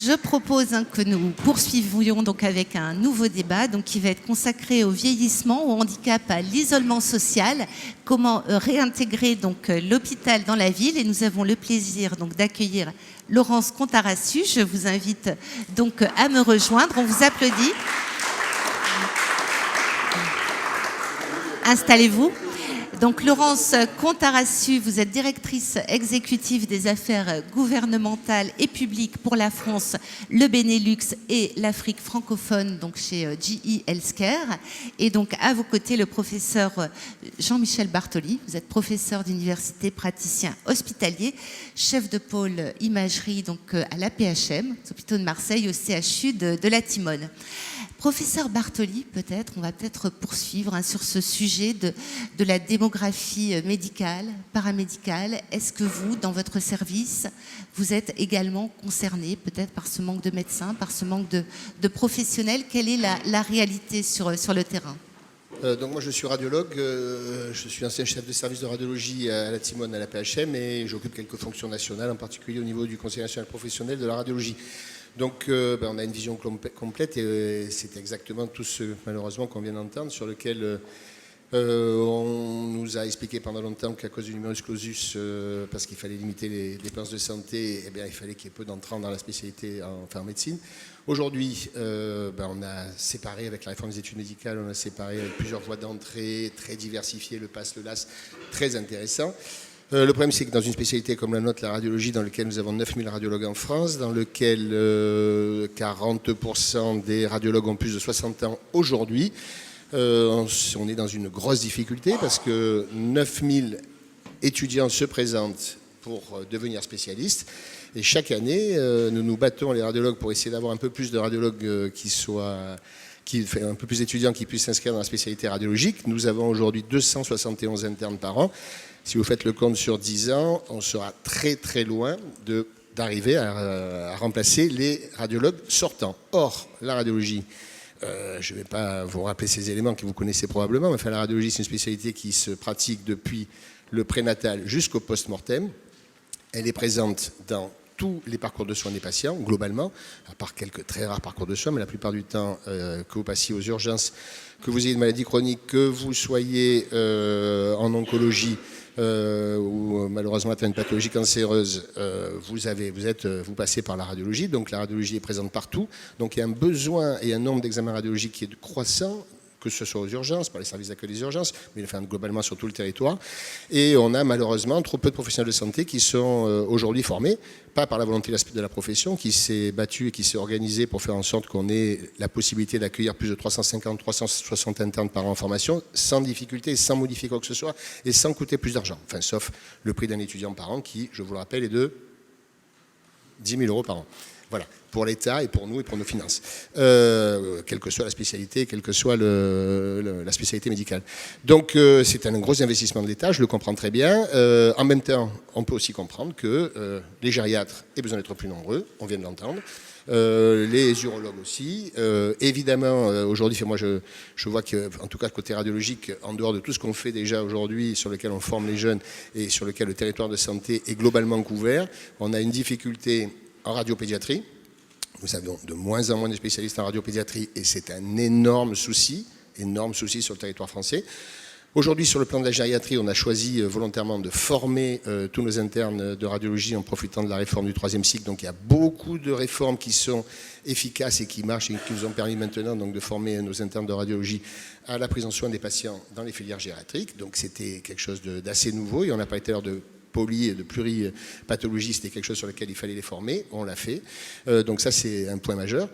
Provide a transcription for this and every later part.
Je propose que nous poursuivions donc avec un nouveau débat qui va être consacré au vieillissement, au handicap, à l'isolement social, comment réintégrer l'hôpital dans la ville. Et nous avons le plaisir d'accueillir Laurence Contarassu. Je vous invite à me rejoindre. On vous applaudit. Installez-vous. Donc Laurence Contarassu, vous êtes directrice exécutive des affaires gouvernementales et publiques pour la France, le Benelux et l'Afrique francophone, chez GE Healthcare. Et à vos côtés, le professeur Jean-Michel Bartoli. Vous êtes professeur d'université, praticien hospitalier, chef de pôle imagerie à l'APHM, hôpitaux de Marseille, au CHU de la Timone. Professeur Bartoli, on va poursuivre sur ce sujet de la démographie médicale, paramédicale. Est-ce que vous, dans votre service, vous êtes également concerné peut-être par ce manque de médecins, par ce manque de professionnels? Quelle est la réalité sur le terrain? Donc moi je suis radiologue, je suis ancien chef de service de radiologie à la Timone, à la PHM, et j'occupe quelques fonctions nationales, en particulier au niveau du Conseil national professionnel de la radiologie. Donc on a une vision complète et c'est exactement tout ce, malheureusement, qu'on vient d'entendre, sur lequel on nous a expliqué pendant longtemps qu'à cause du numerus clausus, parce qu'il fallait limiter les dépenses de santé, il fallait qu'il y ait peu d'entrants dans la spécialité en médecine. Aujourd'hui, on a séparé, avec la réforme des études médicales, on a séparé avec plusieurs voies d'entrée, très diversifiées, le PASS, le LAS, très intéressant. Le problème, c'est que dans une spécialité comme la nôtre, la radiologie, dans laquelle nous avons 9000 radiologues en France, dans lequel 40% des radiologues ont plus de 60 ans aujourd'hui, on est dans une grosse difficulté parce que 9000 étudiants se présentent pour devenir spécialistes. Et chaque année, nous nous battons, les radiologues, pour essayer d'avoir un peu plus de radiologues un peu plus d'étudiants qui puissent s'inscrire dans la spécialité radiologique. Nous avons aujourd'hui 271 internes par an. Si vous faites le compte sur 10 ans, on sera très très loin d'arriver à remplacer les radiologues sortants. Or, la radiologie, je ne vais pas vous rappeler ces éléments que vous connaissez probablement, mais la radiologie, c'est une spécialité qui se pratique depuis le prénatal jusqu'au post-mortem. Elle est présente dans tous les parcours de soins des patients, globalement, à part quelques très rares parcours de soins, mais la plupart du temps, que vous passiez aux urgences, que vous ayez une maladie chronique, que vous soyez en oncologie ou malheureusement atteint une pathologie cancéreuse, vous passez par la radiologie, donc la radiologie est présente partout. Donc il y a un besoin et un nombre d'examens radiologiques qui est croissant, que ce soit aux urgences, par les services d'accueil des urgences, mais globalement sur tout le territoire. Et on a malheureusement trop peu de professionnels de santé qui sont aujourd'hui formés, pas par la volonté de la profession, qui s'est battue et qui s'est organisée pour faire en sorte qu'on ait la possibilité d'accueillir plus de 350-360 internes par an en formation, sans difficulté, sans modifier quoi que ce soit, et sans coûter plus d'argent. Enfin, sauf le prix d'un étudiant par an qui, je vous le rappelle, est de 10 000 € par an. Voilà, pour l'État et pour nous et pour nos finances, quelle que soit la spécialité, quelle que soit la spécialité médicale. Donc c'est un gros investissement de l'État, je le comprends très bien. En même temps, on peut aussi comprendre que les gériatres aient besoin d'être plus nombreux, on vient de l'entendre. Les urologues aussi. Évidemment, aujourd'hui, moi je vois qu'en tout cas côté radiologique, en dehors de tout ce qu'on fait déjà aujourd'hui, sur lequel on forme les jeunes et sur lequel le territoire de santé est globalement couvert, on a une difficulté en radiopédiatrie. Nous avons de moins en moins de spécialistes en radiopédiatrie et c'est un énorme souci sur le territoire français. Aujourd'hui, sur le plan de la gériatrie, on a choisi volontairement de former tous nos internes de radiologie en profitant de la réforme du 3e cycle. Donc il y a beaucoup de réformes qui sont efficaces et qui marchent et qui nous ont permis maintenant de former nos internes de radiologie à la prise en soin des patients dans les filières gériatriques. Donc c'était quelque chose d'assez nouveau et on n'a pas été à l'heure de poly et de pluripathologie, c'était quelque chose sur lequel il fallait les former, on l'a fait. Donc ça, c'est un point majeur.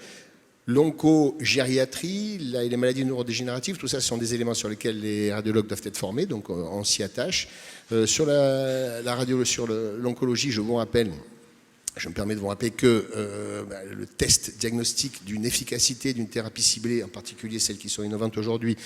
L'oncogériatrie, les maladies neurodégénératives, tout ça, ce sont des éléments sur lesquels les radiologues doivent être formés, donc on s'y attache. Sur l'oncologie, je me permets de vous rappeler que le test diagnostic d'une efficacité d'une thérapie ciblée, en particulier celles qui sont innovantes aujourd'hui,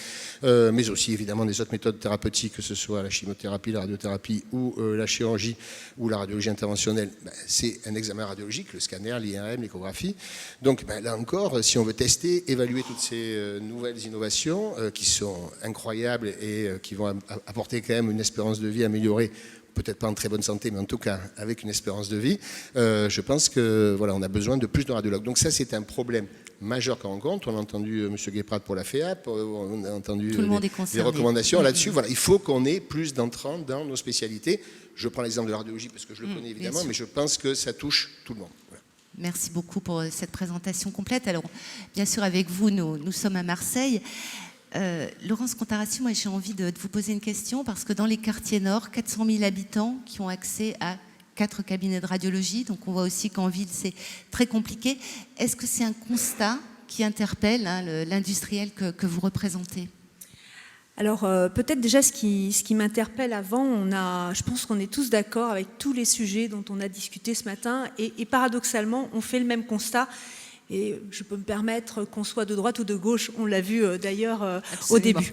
mais aussi évidemment des autres méthodes thérapeutiques, que ce soit la chimiothérapie, la radiothérapie ou la chirurgie ou la radiologie interventionnelle, c'est un examen radiologique, le scanner, l'IRM, l'échographie. Donc là encore, si on veut tester, évaluer toutes ces nouvelles innovations qui sont incroyables et qui vont apporter quand même une espérance de vie améliorée peut-être pas en très bonne santé, mais en tout cas avec une espérance de vie, je pense que voilà, on a besoin de plus de radiologues. Donc ça, c'est un problème majeur qu'on rencontre. On a entendu M. Guéprat pour la FEAP, on a entendu les recommandations là-dessus. Voilà, il faut qu'on ait plus d'entrants dans nos spécialités. Je prends l'exemple de la radiologie parce que je le connais évidemment, mais je pense que ça touche tout le monde. Voilà. Merci beaucoup pour cette présentation complète. Alors, bien sûr, avec vous, nous sommes à Marseille. Laurence Contarassi, moi j'ai envie de vous poser une question parce que dans les quartiers nord, 400 000 habitants qui ont accès à 4 cabinets de radiologie, donc on voit aussi qu'en ville c'est très compliqué. Est-ce que c'est un constat qui interpelle l'industriel que vous représentez ? Alors peut-être déjà ce qui m'interpelle avant, je pense qu'on est tous d'accord avec tous les sujets dont on a discuté ce matin et paradoxalement on fait le même constat. Et je peux me permettre qu'on soit de droite ou de gauche, on l'a vu d'ailleurs au début.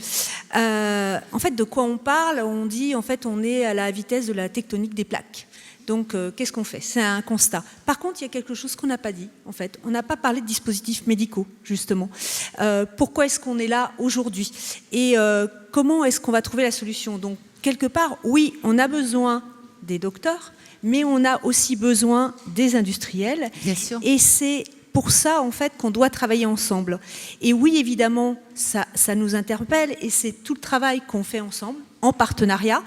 En fait, de quoi on parle ? On dit en fait on est à la vitesse de la tectonique des plaques. Donc, qu'est-ce qu'on fait ? C'est un constat. Par contre, il y a quelque chose qu'on n'a pas dit, en fait. On n'a pas parlé de dispositifs médicaux, justement. Pourquoi est-ce qu'on est là aujourd'hui ? Et comment est-ce qu'on va trouver la solution ? Donc, quelque part, oui, on a besoin des docteurs, mais on a aussi besoin des industriels. Bien sûr. Et c'est pour ça, en fait, qu'on doit travailler ensemble. Et oui, évidemment, ça nous interpelle et c'est tout le travail qu'on fait ensemble, en partenariat.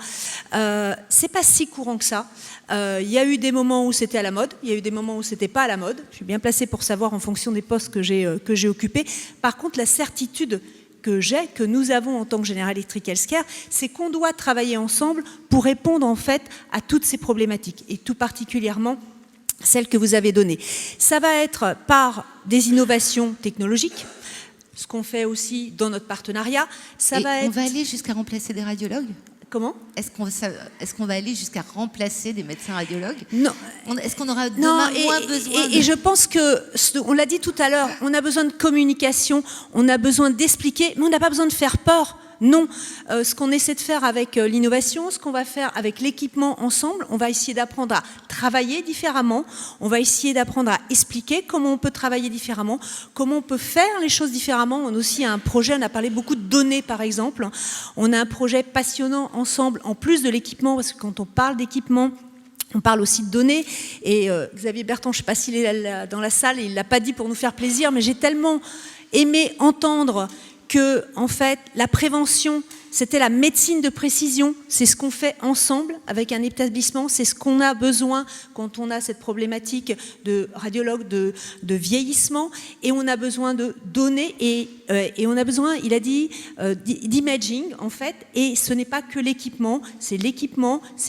C'est pas si courant que ça. Il y a eu des moments où c'était à la mode, il y a eu des moments où c'était pas à la mode. Je suis bien placée pour savoir en fonction des postes que j'ai occupés. Par contre, la certitude que nous avons en tant que General Electric Healthcare, c'est qu'on doit travailler ensemble pour répondre en fait à toutes ces problématiques et tout particulièrement celle que vous avez donnée. Ça va être par des innovations technologiques, ce qu'on fait aussi dans notre partenariat. On va aller jusqu'à remplacer des radiologues ? Comment ? Est-ce qu'on va aller jusqu'à remplacer des médecins radiologues ? Non. Est-ce qu'on aura demain moins besoin et je pense que, on l'a dit tout à l'heure, on a besoin de communication, on a besoin d'expliquer, mais on n'a pas besoin de faire peur. Non, ce qu'on essaie de faire avec l'innovation, ce qu'on va faire avec l'équipement ensemble, on va essayer d'apprendre à travailler différemment, on va essayer d'apprendre à expliquer comment on peut travailler différemment, comment on peut faire les choses différemment. On a aussi un projet, on a parlé beaucoup de données par exemple, on a un projet passionnant ensemble, en plus de l'équipement, parce que quand on parle d'équipement, on parle aussi de données, et Xavier Bertrand, je ne sais pas s'il est là, dans la salle, il ne l'a pas dit pour nous faire plaisir, mais j'ai tellement aimé entendre que, en fait, la prévention, c'était la médecine de précision. C'est ce qu'on fait ensemble avec un établissement. C'est ce qu'on a besoin quand on a cette problématique de radiologue, de vieillissement. Et on a besoin de données et on a besoin, il a dit, d'imaging, en fait. Et ce n'est pas que l'équipement, c'est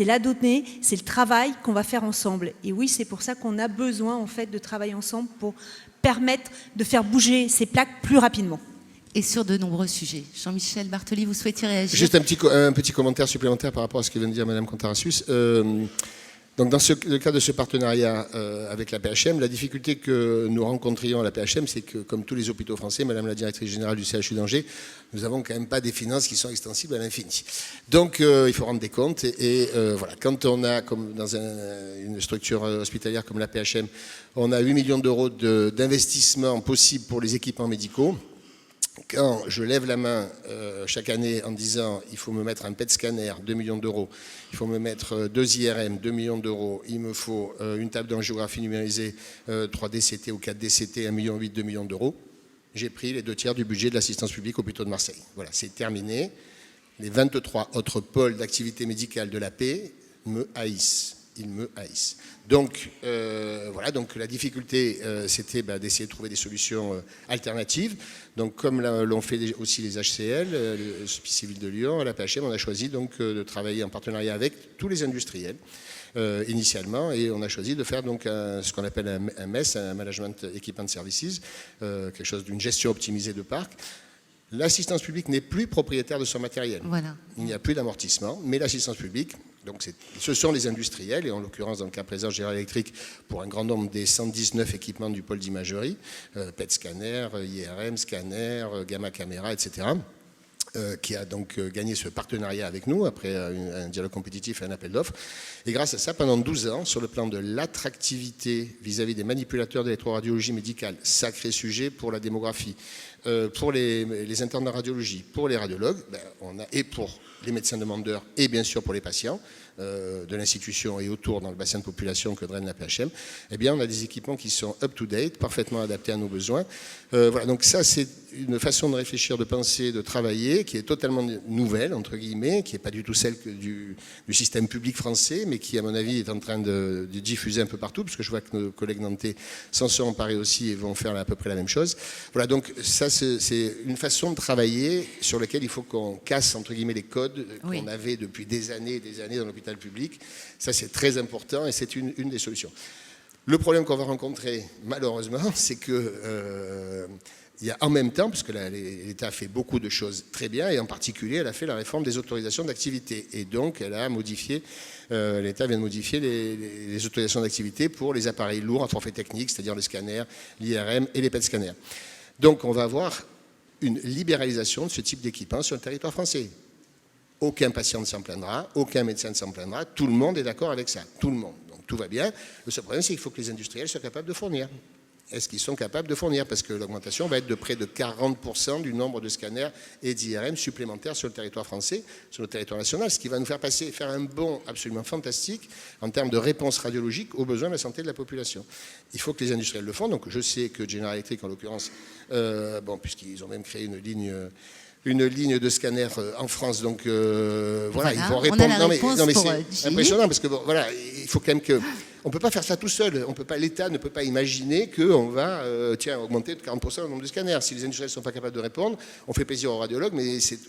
la donnée, c'est le travail qu'on va faire ensemble. Et oui, c'est pour ça qu'on a besoin, en fait, de travailler ensemble pour permettre de faire bouger ces plaques plus rapidement. Et sur de nombreux sujets. Jean-Michel Bartoli, vous souhaitiez réagir ? Juste un petit commentaire supplémentaire par rapport à ce que vient de dire Mme Contarassus. Donc dans le cadre de ce partenariat avec la PHM, la difficulté que nous rencontrions à la PHM, c'est que, comme tous les hôpitaux français, Madame la directrice générale du CHU d'Angers, nous n'avons quand même pas des finances qui sont extensibles à l'infini. Donc il faut rendre des comptes. Et voilà, quand on a, comme dans une structure hospitalière comme la PHM, on a 8 millions d'euros d'investissement possible pour les équipements médicaux. Quand je lève la main chaque année en disant il faut me mettre un PET scanner, 2 millions d'euros, il faut me mettre 2 IRM, 2 millions d'euros, il me faut une table d'angiographie numérisée, 3 DCT ou 4 DCT, 1,8 million, 2 millions d'euros, j'ai pris les 2 tiers du budget de l'assistance publique au hôpital de Marseille. Voilà, c'est terminé. Les 23 autres pôles d'activité médicale de la paix me haïssent. Ils me haïssent. Donc, voilà, donc la difficulté, c'était d'essayer de trouver des solutions alternatives. Donc, comme l'ont fait aussi les HCL, le Civil de Lyon, la PHM, on a choisi donc de travailler en partenariat avec tous les industriels initialement, et on a choisi de faire donc ce qu'on appelle un MES, un Management Equipment Services, quelque chose d'une gestion optimisée de parc. L'assistance publique n'est plus propriétaire de son matériel. Voilà. Il n'y a plus d'amortissement, mais l'assistance publique, donc ce sont les industriels, et en l'occurrence dans le cas présent General Electric, pour un grand nombre des 119 équipements du pôle d'imagerie, PET scanner, IRM, scanner, gamma caméra, etc., qui a donc gagné ce partenariat avec nous après un dialogue compétitif et un appel d'offres. Et grâce à ça, pendant 12 ans, sur le plan de l'attractivité vis-à-vis des manipulateurs d'électroradiologie médicale, sacré sujet pour la démographie, pour les internes de radiologie, pour les radiologues, et pour les médecins demandeurs et bien sûr pour les patients de l'institution et autour dans le bassin de population que draine la PHM, eh bien on a des équipements qui sont up-to-date, parfaitement adaptés à nos besoins. Voilà, donc ça c'est une façon de réfléchir, de penser, de travailler qui est totalement nouvelle, entre guillemets, qui n'est pas du tout celle du système public français, mais qui à mon avis est en train de diffuser un peu partout, parce que je vois que nos collègues nantais s'en sont emparés aussi et vont faire à peu près la même chose. Voilà, donc ça c'est une façon de travailler sur laquelle il faut qu'on casse, entre guillemets, les codes qu'on avait depuis des années dans l'hôpital public. Ça, c'est très important et c'est une des solutions. Le problème qu'on va rencontrer, malheureusement, c'est que il y a en même temps, parce que l'État a fait beaucoup de choses très bien, et en particulier, elle a fait la réforme des autorisations d'activité. Et donc, elle a modifié, l'État vient de modifier les autorisations d'activité pour les appareils lourds à forfait technique, c'est-à-dire les scanners, l'IRM et les PET scanners. Donc, on va avoir une libéralisation de ce type d'équipement sur le territoire français. Aucun patient ne s'en plaindra, aucun médecin ne s'en plaindra, tout le monde est d'accord avec ça, tout le monde. Donc tout va bien. Le seul problème, c'est qu'il faut que les industriels soient capables de fournir. Est-ce qu'ils sont capables de fournir? Parce que l'augmentation va être de près de 40% du nombre de scanners et d'IRM supplémentaires sur le territoire français, sur le territoire national, ce qui va nous faire un bond absolument fantastique en termes de réponse radiologique aux besoins de la santé de la population. Il faut que les industriels le font. Donc je sais que General Electric, en l'occurrence, puisqu'ils ont même créé une ligne de scanner en France, donc voilà, ils vont répondre. Non mais c'est impressionnant parce que voilà, il faut quand même que on peut pas faire ça tout seul. L'État ne peut pas imaginer qu'on va augmenter de 40% le nombre de scanners. Si les industriels ne sont pas capables de répondre, on fait plaisir aux radiologues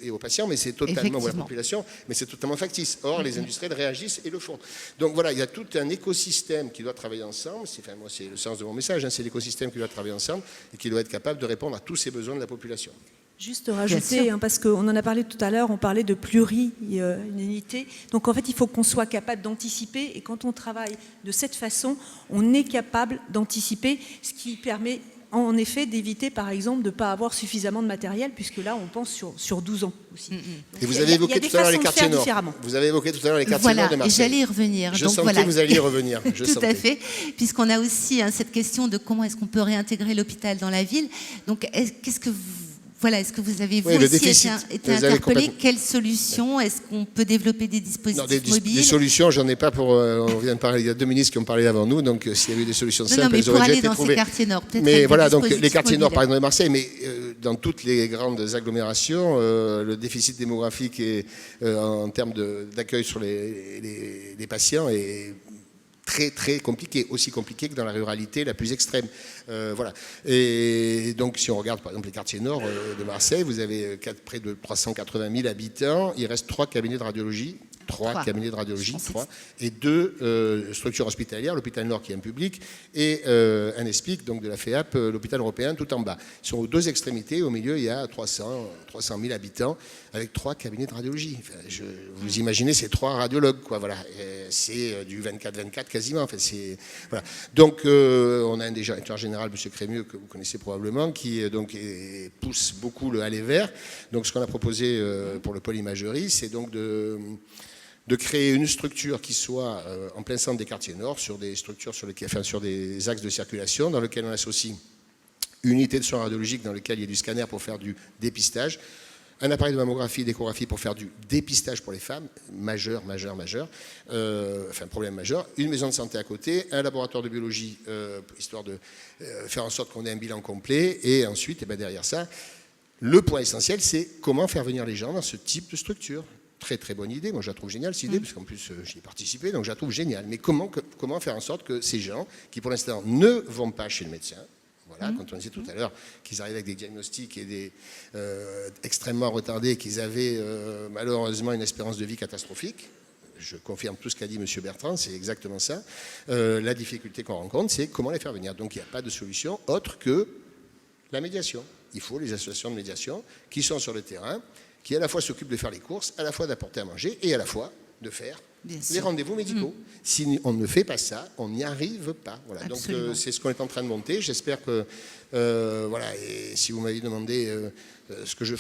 et aux patients, mais c'est totalement, ou à la population, mais c'est totalement factice. Or, les industriels réagissent et le font. Donc voilà, il y a tout un écosystème qui doit travailler ensemble. Moi, c'est le sens de mon message. C'est l'écosystème qui doit travailler ensemble et qui doit être capable de répondre à tous ces besoins de la population. Juste rajouter, parce qu'on en a parlé tout à l'heure, on parlait de pluri-unité. Donc en fait, il faut qu'on soit capable d'anticiper. Et quand on travaille de cette façon, on est capable d'anticiper, ce qui permet en effet d'éviter, par exemple, de ne pas avoir suffisamment de matériel, puisque là, on pense sur 12 ans aussi. Et vous avez évoqué tout à l'heure les quartiers nord. Vous avez évoqué tout à l'heure les quartiers nord de Marseille. Et j'allais y revenir. Je sentais que vous alliez y revenir. Tout à fait, puisqu'on a aussi cette question de comment est-ce qu'on peut réintégrer l'hôpital dans la ville. Donc, est-ce que vous avez aussi été interpellé? Quelles solutions? Est-ce qu'on peut développer des dispositifs mobiles? Des solutions, j'en ai pas pour... on vient de parler, il y a 2 ministres qui ont parlé avant nous, donc s'il y avait des solutions simples, elles auraient déjà été trouvées. Mais pour aller dans ces quartiers nord, peut-être. Mais voilà, donc les quartiers nord, par exemple de Marseille, mais dans toutes les grandes agglomérations, le déficit démographique en termes d'accueil sur les patients est très très compliqué, aussi compliqué que dans la ruralité la plus extrême. Voilà. Et donc si on regarde par exemple les quartiers nord de Marseille, vous avez près de 380 000 habitants, il reste 3 cabinets de radiologie. 3 cabinets de radiologie, 3, et 2 structures hospitalières, l'hôpital Nord qui est un public, et un ESPIC, donc de la FEAP, l'hôpital européen, tout en bas. Ils sont aux 2 extrémités, au milieu il y a 300 000 habitants, avec 3 cabinets de radiologie. Enfin, vous imaginez, c'est 3 radiologues, quoi, voilà. C'est du 24-24 quasiment. Enfin, voilà. Donc on a un directeur général, M. Crémieux, que vous connaissez probablement, qui pousse beaucoup le aller vers. Donc ce qu'on a proposé pour le pôle imagerie, c'est donc de créer une structure qui soit en plein centre des quartiers nord, sur des structures sur des axes de circulation, dans lesquels on associe une unité de soins radiologiques dans lequel il y a du scanner pour faire du dépistage, un appareil de mammographie et d'échographie pour faire du dépistage pour les femmes, problème majeur, une maison de santé à côté, un laboratoire de biologie, histoire de faire en sorte qu'on ait un bilan complet, et ensuite, derrière ça, le point essentiel, c'est comment faire venir les gens dans ce type de structure. Très très bonne idée, moi je la trouve géniale cette idée, parce qu'en plus j'y ai participé, donc je la trouve géniale. Mais comment faire en sorte que ces gens, qui pour l'instant ne vont pas chez le médecin, voilà, quand on disait tout à l'heure qu'ils arrivaient avec des diagnostics et extrêmement retardés, qu'ils avaient malheureusement une espérance de vie catastrophique, je confirme tout ce qu'a dit M. Bertrand, c'est exactement ça. La difficulté qu'on rencontre, c'est comment les faire venir. Donc il n'y a pas de solution autre que la médiation. Il faut les associations de médiation qui sont sur le terrain, qui à la fois s'occupent de faire les courses, à la fois d'apporter à manger et à la fois de faire les rendez-vous médicaux. Si on ne fait pas ça, on n'y arrive pas. Voilà. Donc c'est ce qu'on est en train de monter. J'espère que, voilà, et si vous m'avez demandé ce que je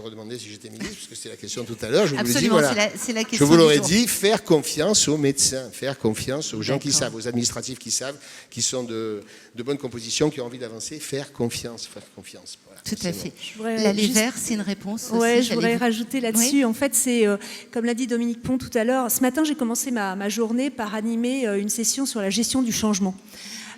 redemandais si j'étais ministre, parce que c'était la question tout à l'heure. Je vous l'ai dit, Absolument, voilà. c'est la question. Je vous l'aurais du jour. dit, faire confiance aux médecins, faire confiance aux gens qui D'accord. savent, aux administratifs qui savent, qui sont de bonne composition, qui ont envie d'avancer, faire confiance. Voilà, Tout à fait. voudrais L'aller juste- vers, c'est une réponse aussi. Ouais, je voudrais j'allais- rajouter là-dessus. Oui. En fait, c'est, comme l'a dit Dominique Pont tout à l'heure, ce matin, j'ai commencé ma journée par animer une session sur la gestion du changement.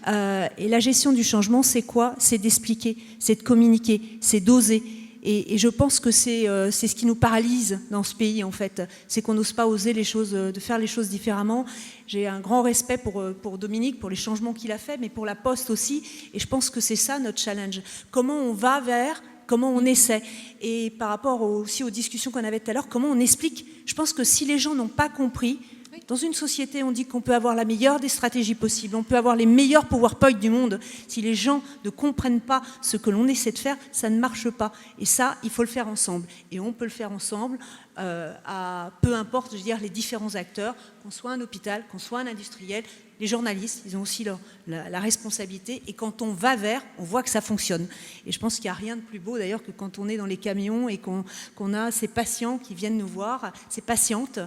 Et la gestion du changement, c'est quoi? C'est d'expliquer, c'est de communiquer, c'est d'oser. Et je pense que c'est ce qui nous paralyse dans ce pays, en fait. C'est qu'on n'ose pas oser les choses, de faire les choses différemment. J'ai un grand respect pour Dominique, pour les changements qu'il a fait, mais pour la Poste aussi. Et je pense que c'est ça notre challenge. Comment on va vers, comment on essaie. Et par rapport aussi aux discussions qu'on avait tout à l'heure, comment on explique. Je pense que si les gens n'ont pas compris, dans une société, on dit qu'on peut avoir la meilleure des stratégies possibles, on peut avoir les meilleurs PowerPoint du monde. Si les gens ne comprennent pas ce que l'on essaie de faire, ça ne marche pas. Et ça, il faut le faire ensemble. Et on peut le faire ensemble à peu importe, je veux dire, les différents acteurs, qu'on soit un hôpital, qu'on soit un industriel, les journalistes, ils ont aussi la responsabilité. Et quand on va vers, on voit que ça fonctionne. Et je pense qu'il n'y a rien de plus beau d'ailleurs que quand on est dans les camions et qu'on a ces patients qui viennent nous voir, ces patientes,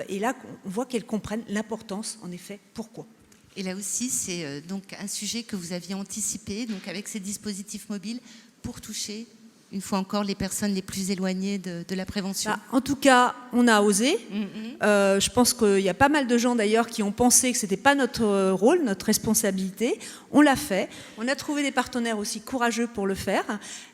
et là, on voit qu'elles comprennent l'importance, en effet, pourquoi. Et là aussi, c'est donc un sujet que vous aviez anticipé, donc avec ces dispositifs mobiles, pour toucher, une fois encore, les personnes les plus éloignées de la prévention. En tout cas, on a osé. Je pense qu'il y a pas mal de gens d'ailleurs qui ont pensé que ce n'était pas notre rôle, notre responsabilité. On l'a fait. On a trouvé des partenaires aussi courageux pour le faire.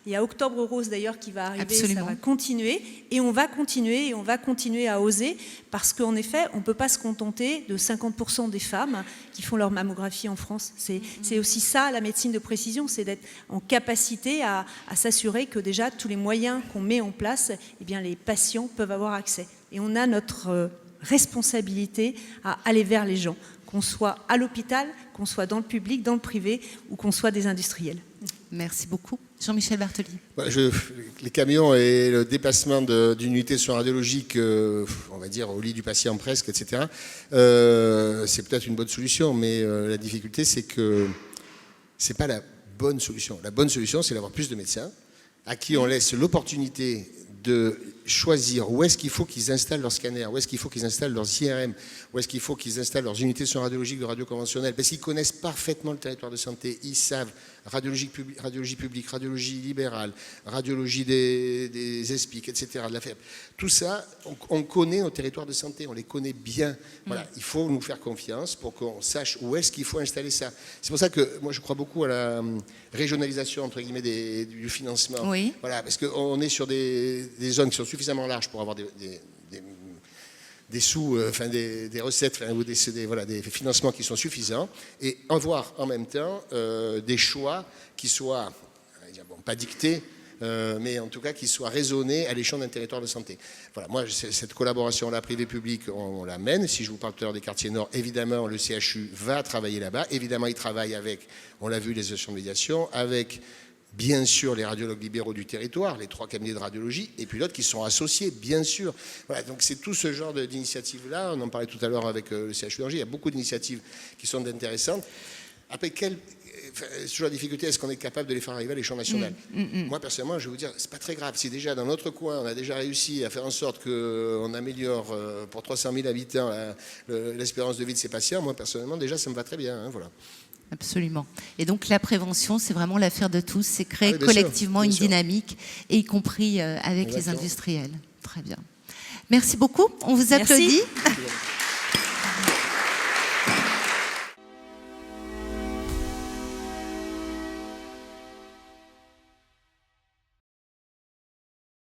Il y a Octobre Rose d'ailleurs qui va arriver, Absolument. ça va continuer. Et on va continuer à oser parce qu'en effet, on ne peut pas se contenter de 50% des femmes qui font leur mammographie en France. C'est aussi ça, la médecine de précision, c'est d'être en capacité à s'assurer que déjà tous les moyens qu'on met en place, eh bien, les patients peuvent avoir accès. Et on a notre responsabilité à aller vers les gens, qu'on soit à l'hôpital, qu'on soit dans le public, dans le privé, ou qu'on soit des industriels. Merci beaucoup. Jean-Michel Bartoli. Les camions et le déplacement d'une unité sur radiologique, on va dire au lit du patient presque, etc., c'est peut-être une bonne solution, mais la difficulté, c'est que ce n'est pas la bonne solution. La bonne solution, c'est d'avoir plus de médecins à qui on laisse l'opportunité de choisir où est-ce qu'il faut qu'ils installent leur scanner, où est-ce qu'il faut qu'ils installent leurs IRM, où est-ce qu'il faut qu'ils installent leurs unités sur radiologique de radio conventionnelle, parce qu'ils connaissent parfaitement le territoire de santé, ils savent radiologie publique, radiologie libérale, radiologie des ESPIC, etc., de la FEP. Tout ça, on connaît nos territoires de santé, on les connaît bien. Voilà, il faut nous faire confiance pour qu'on sache où est-ce qu'il faut installer ça. C'est pour ça que moi je crois beaucoup à la régionalisation entre guillemets du financement. Oui. Voilà, parce qu'on est sur des zones qui sont suffisamment larges pour avoir des sous, des recettes, ou des financements qui sont suffisants, et avoir en même temps des choix qui soient, pas dictés, mais en tout cas qui soient raisonnés à l'échelle d'un territoire de santé. Voilà, moi, cette collaboration-là, privé-public, on la mène. Si je vous parle tout à l'heure des quartiers nord, évidemment, le CHU va travailler là-bas. Évidemment, il travaille avec, on l'a vu, les associations de médiation, avec bien sûr les radiologues libéraux du territoire, les 3 cabinets de radiologie, et puis d'autres qui sont associés, bien sûr. Voilà, donc c'est tout ce genre d'initiatives-là. On en parlait tout à l'heure avec le CHU d'Angers. Il y a beaucoup d'initiatives qui sont intéressantes. Après, c'est toujours la difficulté, est-ce qu'on est capable de les faire arriver à l'échelon national? Moi, personnellement, je vais vous dire, c'est pas très grave. Si déjà dans notre coin, on a déjà réussi à faire en sorte qu'on améliore pour 300 000 habitants l'espérance de vie de ces patients, moi, personnellement, déjà, ça me va très bien. Hein, voilà. Absolument. Et donc la prévention, c'est vraiment l'affaire de tous, c'est créer bien collectivement sûr, une bien sûr. dynamique, et y compris avec les Exactement. industriels. Très bien. Merci beaucoup. On vous Merci. applaudit.